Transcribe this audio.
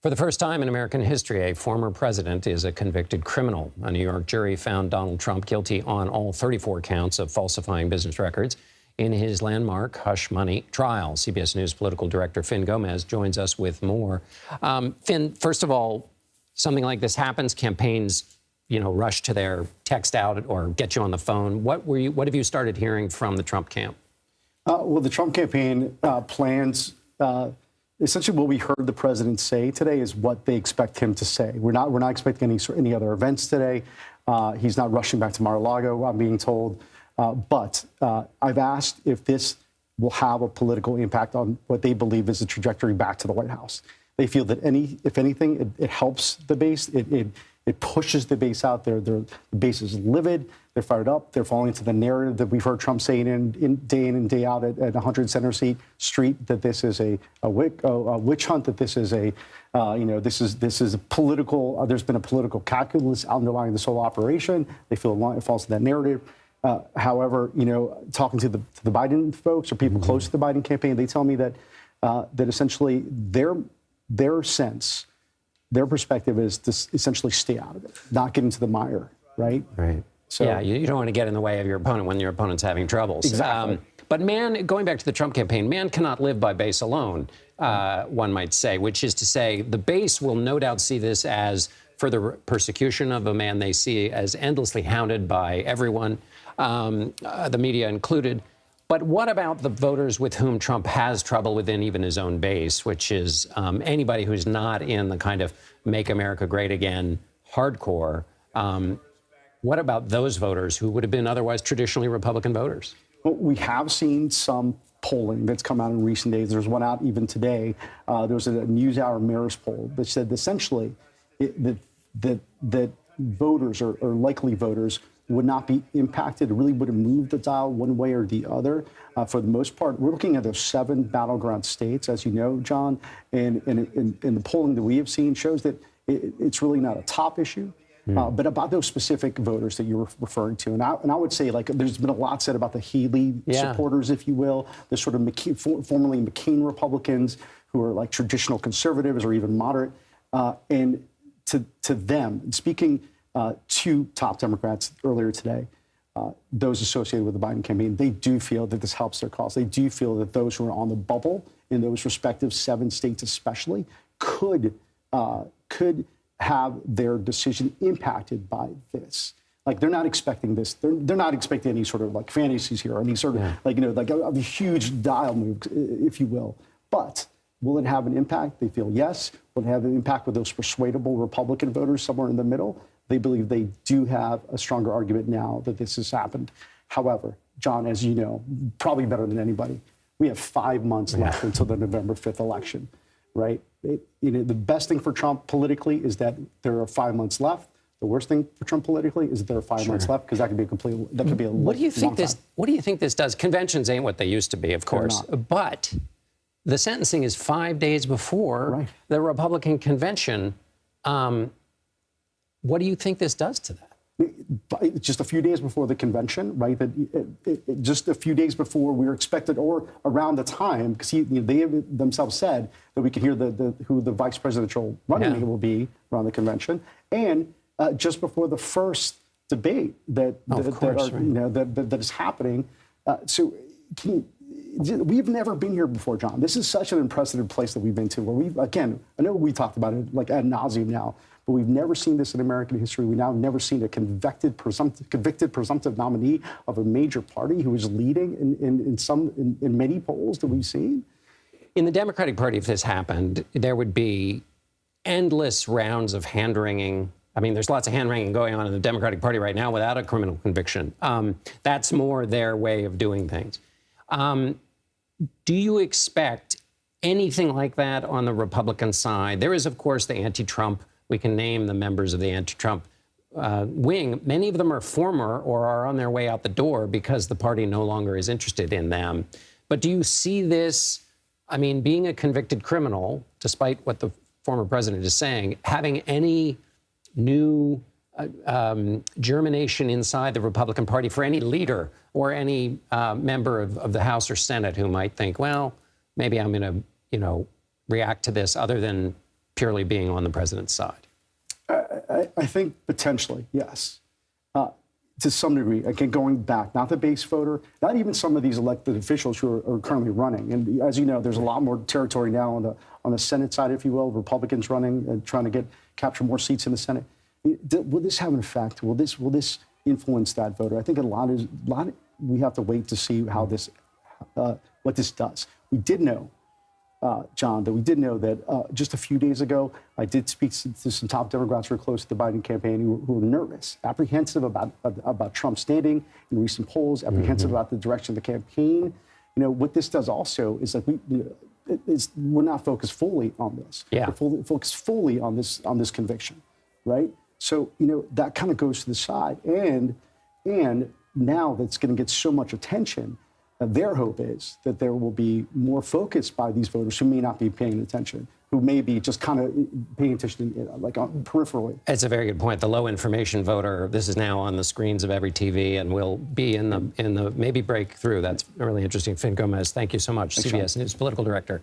For the first time in American history, a former president is a convicted criminal. A New York jury found Donald Trump guilty on all 34 counts of falsifying business records in his landmark hush money trial. CBS News political director Fin Gomez joins us with more. Fin, first of all, something like this happens, campaigns, rush to their text out or get you on the phone. What have you started hearing from the Trump camp? Well, the Trump campaign plans. Essentially, what we heard the president say today is what they expect him to say. We're not expecting any other events today. He's not rushing back to Mar-a-Lago, I'm being told. But I've asked if this will have a political impact on what they believe is the trajectory back to the White House. They feel that if anything, it helps the base. It pushes the base out there. The base is livid. They're fired up. They're falling into the narrative that we've heard Trump saying in and day out at 100 Center Street, that this is a witch hunt, that this is this is a political. There's been a political calculus underlying this whole operation. They feel it falls to that narrative. However, talking to the Biden folks or people close to the Biden campaign, they tell me that essentially their sense. Their perspective is to essentially stay out of it, not get into the mire, right? Right. So, yeah, you don't want to get in the way of your opponent when your opponent's having troubles. Exactly. But going back to the Trump campaign, man cannot live by base alone, one might say, which is to say the base will no doubt see this as further persecution of a man they see as endlessly hounded by everyone, the media included. But what about the voters with whom Trump has trouble within even his own base, which is anybody who's not in the kind of Make America Great Again hardcore? What about those voters who would have been otherwise traditionally Republican voters? Well, we have seen some polling that's come out in recent days. There's one out even today. There was a NewsHour Marist poll that said essentially that voters or likely voters would not be impacted. It really wouldn't move the dial one way or the other. For the most part, we're looking at those 7 battleground states, as you know, John, and the polling that we have seen shows that it's really not a top issue. But about those specific voters that you were referring to, and I would say, like, there's been a lot said about the Haley supporters, if you will, the sort of formerly McCain Republicans who are like traditional conservatives or even moderate, and to them, speaking to top Democrats earlier today, those associated with the Biden campaign, they do feel that this helps their cause. They do feel that those who are on the bubble in those respective 7 states, especially, could have their decision impacted by this. Like, they're not expecting this. They're not expecting any sort of like fantasies here, or any sort of like a huge dial move, if you will. But will it have an impact? They feel yes. Will it have an impact with those persuadable Republican voters somewhere in the middle? They believe they do have a stronger argument now that this has happened. However, John, as you know, probably better than anybody, we have 5 months left until the November 5th election, right? The best thing for Trump politically is that there are 5 months left. The worst thing for Trump politically is that there are 5 months left, because that could be a what do you think this does? Conventions ain't what they used to be, of course, but the sentencing is 5 days before the Republican convention. What do you think this does to that? Just a few days before the convention, right? Just a few days before we were expected, or around the time, because they themselves said that we could hear who the vice presidential running mate will be around the convention, and just before the first debate that is happening. So we've never been here before, John. This is such an unprecedented place that we've been to, where I know we talked about it like ad nauseum now, but we've never seen this in American history. We now have never seen a convicted presumptive nominee of a major party who is leading in many polls that we've seen. In the Democratic Party, if this happened, there would be endless rounds of hand-wringing. I mean, there's lots of hand-wringing going on in the Democratic Party right now without a criminal conviction. That's more their way of doing things. Do you expect anything like that on the Republican side? There is, of course, the anti-Trump. We can name the members of the anti-Trump wing. Many of them are former or are on their way out the door because the party no longer is interested in them. But do you see this, being a convicted criminal, despite what the former president is saying, having any new germination inside the Republican Party for any leader or any member of the House or Senate who might think, well, maybe I'm going to, react to this other than purely being on the president's side? I think potentially, yes. To some degree, again, going back, not the base voter, not even some of these elected officials who are currently running. And as you know, there's a lot more territory now on the Senate side, if you will, Republicans running and trying to capture more seats in the Senate. Will this have an effect? Will this influence that voter? I think we have to wait to see how this, what this does. We did know, John, that just a few days ago, I did speak to some top Democrats who are close to the Biden campaign who were nervous, apprehensive about Trump standing in recent polls, apprehensive about the direction of the campaign. What this does also is that we're not focused fully on this. Yeah. We're focused fully on this conviction, right? So, that kind of goes to the side. And now that's going to get so much attention, their hope is that there will be more focus by these voters who may not be paying attention, who may be just kind of paying attention peripherally. It's a very good point. The low information voter, this is now on the screens of every TV and will be in the maybe break through. That's really interesting. Finn Gomez, thank you so much. Thanks, CBS Sean. News political director.